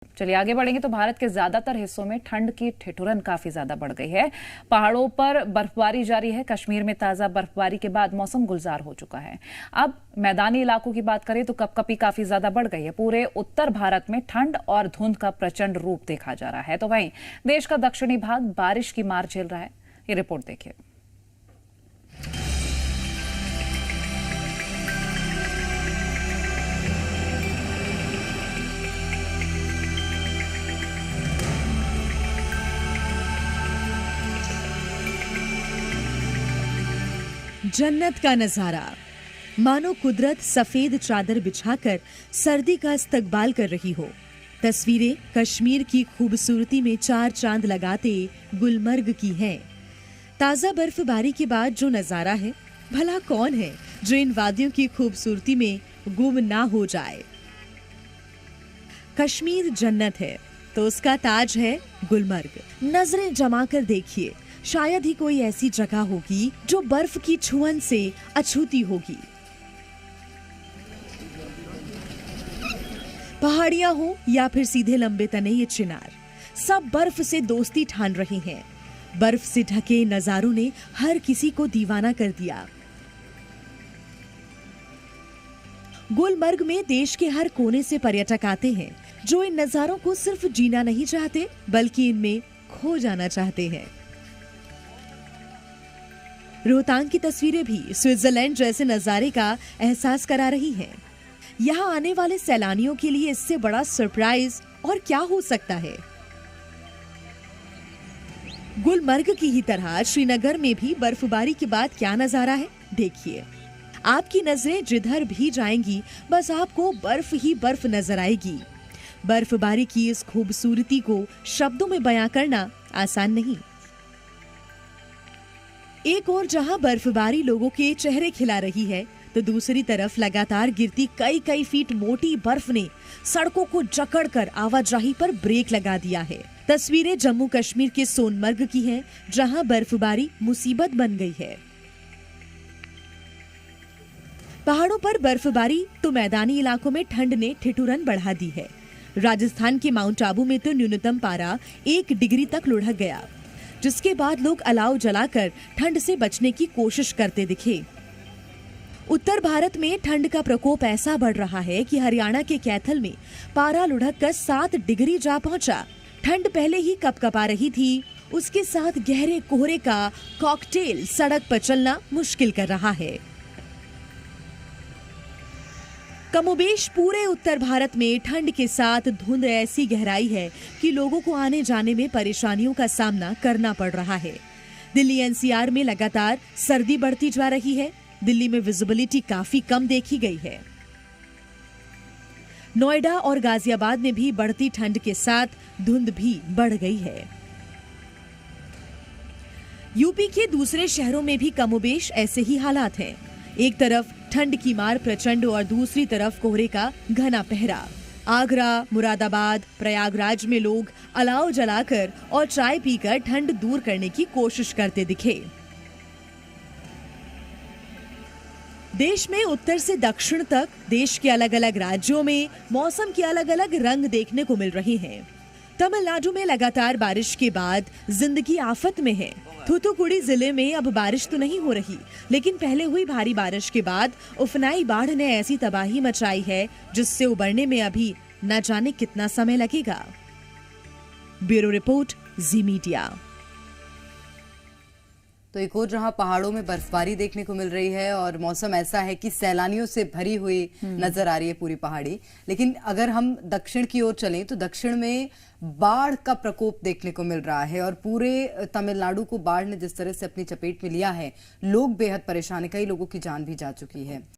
चलिए आगे बढ़ेंगे तो भारत के ज्यादातर हिस्सों में ठंड की ठिठुरन काफी ज्यादा बढ़ गई है। पहाड़ों पर बर्फबारी जारी है। कश्मीर में ताजा बर्फबारी के बाद मौसम गुलजार हो चुका है। अब मैदानी इलाकों की बात करें तो कपकपी काफी ज्यादा बढ़ गई है। पूरे उत्तर भारत में ठंड और धुंध का प्रचंड रूप देखा जा रहा है। तो वहीं देश का दक्षिणी भाग बारिश की मार झेल रहा है। ये रिपोर्ट देखिए। जन्नत का नजारा, मानो कुदरत सफेद चादर बिछाकर सर्दी का इस्तकबाल कर रही हो। तस्वीरें कश्मीर की खूबसूरती में चार चांद लगाते गुलमर्ग की हैं। ताजा बर्फबारी के बाद जो नजारा है, भला कौन है जो इन वादियों की खूबसूरती में गुम ना हो जाए। कश्मीर जन्नत है तो उसका ताज है गुलमर्ग। नजरें जमाकर देखिए, शायद ही कोई ऐसी जगह होगी जो बर्फ की छुअन से अछूती होगी। पहाड़ियां हो या फिर सीधे लंबे तने ये चिनार, सब बर्फ से दोस्ती ठान रहे हैं। बर्फ से ढके नजारों ने हर किसी को दीवाना कर दिया। गुलमर्ग में देश के हर कोने से पर्यटक आते हैं जो इन नजारों को सिर्फ जीना नहीं चाहते बल्कि इनमें खो जाना चाहते हैं। रोहतांग की तस्वीरें भी स्विट्जरलैंड जैसे नजारे का एहसास करा रही हैं। यहाँ आने वाले सैलानियों के लिए इससे बड़ा सरप्राइज और क्या हो सकता है। गुलमर्ग की ही तरह श्रीनगर में भी बर्फबारी के बाद क्या नजारा है, देखिए। आपकी नजरें जिधर भी जाएंगी बस आपको बर्फ ही बर्फ नजर आएगी। बर्फबारी की इस खूबसूरती को शब्दों में बयां करना आसान नहीं। एक और जहां बर्फबारी लोगों के चेहरे खिला रही है तो दूसरी तरफ लगातार गिरती कई कई फीट मोटी बर्फ ने सड़कों को जकड़कर आवाजाही पर ब्रेक लगा दिया है। तस्वीरें जम्मू कश्मीर के सोनमर्ग की हैं, जहां बर्फबारी मुसीबत बन गई है। पहाड़ों पर बर्फबारी तो मैदानी इलाकों में ठंड ने ठिठुरन बढ़ा दी है। राजस्थान के माउंट आबू में तो न्यूनतम पारा 1 डिग्री तक लुढ़क गया, जिसके बाद लोग अलाव जलाकर ठंड से बचने की कोशिश करते दिखे। उत्तर भारत में ठंड का प्रकोप ऐसा बढ़ रहा है कि हरियाणा के कैथल में पारा लुढ़ककर 7 डिग्री जा पहुंचा। ठंड पहले ही कपकपा रही थी, उसके साथ गहरे कोहरे का कॉकटेल सड़क पर चलना मुश्किल कर रहा है। कमोबेश पूरे उत्तर भारत में ठंड के साथ धुंध ऐसी गहराई है कि लोगों को आने जाने में परेशानियों का सामना करना पड़ रहा है। दिल्ली एनसीआर में लगातार सर्दी बढ़ती जा रही है। दिल्ली में विजिबिलिटी काफी कम देखी गई है। नोएडा और गाजियाबाद में भी बढ़ती ठंड के साथ धुंध भी बढ़ गई है। यूपी के दूसरे शहरों में भी कमोबेश ऐसे ही हालात हैं। एक तरफ ठंड की मार प्रचंड और दूसरी तरफ कोहरे का घना पहरा। आगरा, मुरादाबाद, प्रयागराज में लोग अलाव जलाकर और चाय पीकर ठंड दूर करने की कोशिश करते दिखे। देश में उत्तर से दक्षिण तक देश के अलग अलग राज्यों में मौसम के अलग अलग रंग देखने को मिल रहे हैं। तमिलनाडु में लगातार बारिश के बाद जिंदगी आफत में है। थूथुकुडी जिले में अब बारिश तो नहीं हो रही, लेकिन पहले हुई भारी बारिश के बाद उफनाई बाढ़ ने ऐसी तबाही मचाई है जिससे उबरने में अभी न जाने कितना समय लगेगा। ब्यूरो रिपोर्ट, जी मीडिया। तो एक और जहां पहाड़ों में बर्फबारी देखने को मिल रही है और मौसम ऐसा है कि सैलानियों से भरी हुई नजर आ रही है पूरी पहाड़ी। लेकिन अगर हम दक्षिण की ओर चलें तो दक्षिण में बाढ़ का प्रकोप देखने को मिल रहा है और पूरे तमिलनाडु को बाढ़ ने जिस तरह से अपनी चपेट में लिया है, लोग बेहद परेशान हैं। कई लोगों की जान भी जा चुकी है।